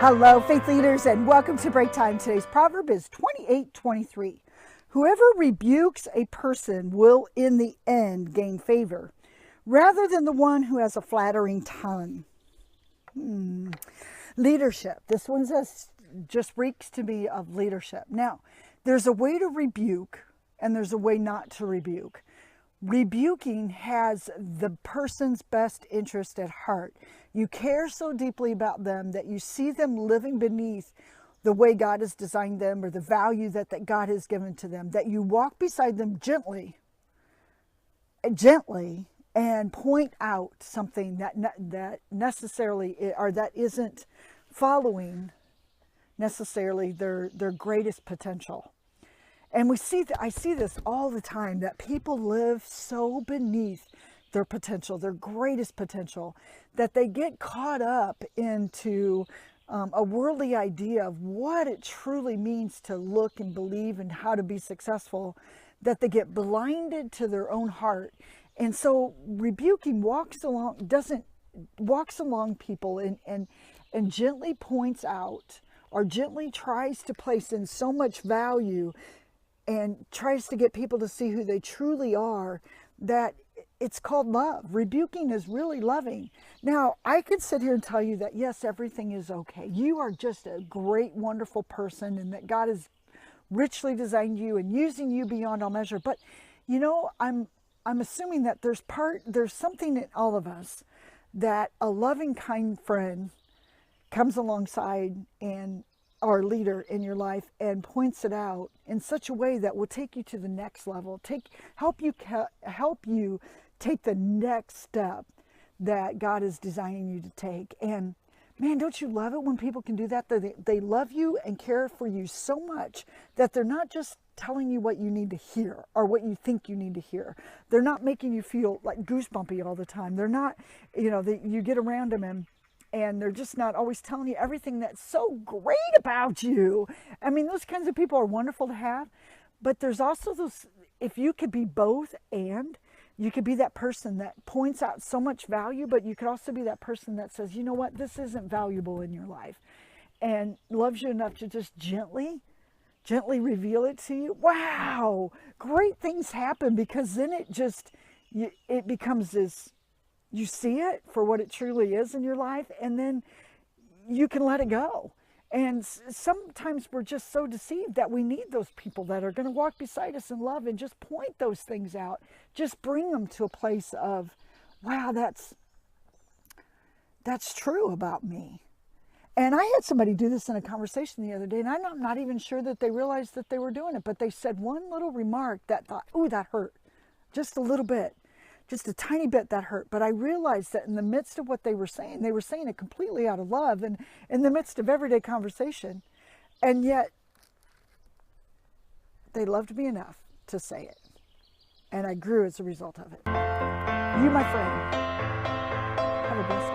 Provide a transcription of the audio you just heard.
Hello, faith leaders, and welcome to Breaktime. Today's proverb is 28:23. Whoever rebukes a person will in the end gain favor, rather than the one who has a flattering tongue. Leadership. This one just reeks to me of leadership. Now, there's a way to rebuke, and there's a way not to rebuke. Rebuking has the person's best interest at heart. You care so deeply about them that you see them living beneath the way God has designed them or the value that God has given to them, that you walk beside them gently and point out something that necessarily, or that isn't following necessarily their greatest potential. And I see this all the time, that people live so beneath their potential, their greatest potential, that they get caught up into a worldly idea of what it truly means to look and believe and how to be successful, that they get blinded to their own heart. And so rebuking walks along people and gently points out, or gently tries to place in so much value and tries to get people to see who they truly are, that it's called love. Rebuking is really loving. Now, I could sit here and tell you that, yes, everything is okay. You are just a great, wonderful person, and that God has richly designed you and using you beyond all measure. But, you know, I'm assuming that there's something in all of us that a loving, kind friend comes alongside and our leader in your life and points it out in such a way that will take you to the next level, help you take the next step that God is designing you to take. And man, don't you love it when people can do that? They love you and care for you so much that they're not just telling you what you need to hear or what you think you need to hear. They're not making you feel like goosebumpy all the time. They're not, you get around them and they're just not always telling you everything that's so great about you. I mean, those kinds of people are wonderful to have, but there's also those, if you could be both, and you could be that person that points out so much value, but you could also be that person that says, you know what, this isn't valuable in your life, and loves you enough to just gently reveal it to you. Wow, great things happen, because then it becomes this, you see it for what it truly is in your life, and then you can let it go. And sometimes we're just so deceived that we need those people that are going to walk beside us in love and just point those things out. Just bring them to a place of, wow, that's true about me. And I had somebody do this in a conversation the other day, and I'm not even sure that they realized that they were doing it, but they said one little remark that thought, ooh, that hurt just a little bit. Just a tiny bit that hurt. But I realized that in the midst of what they were saying it completely out of love and in the midst of everyday conversation. And yet they loved me enough to say it. And I grew as a result of it. You, my friend, have a blessed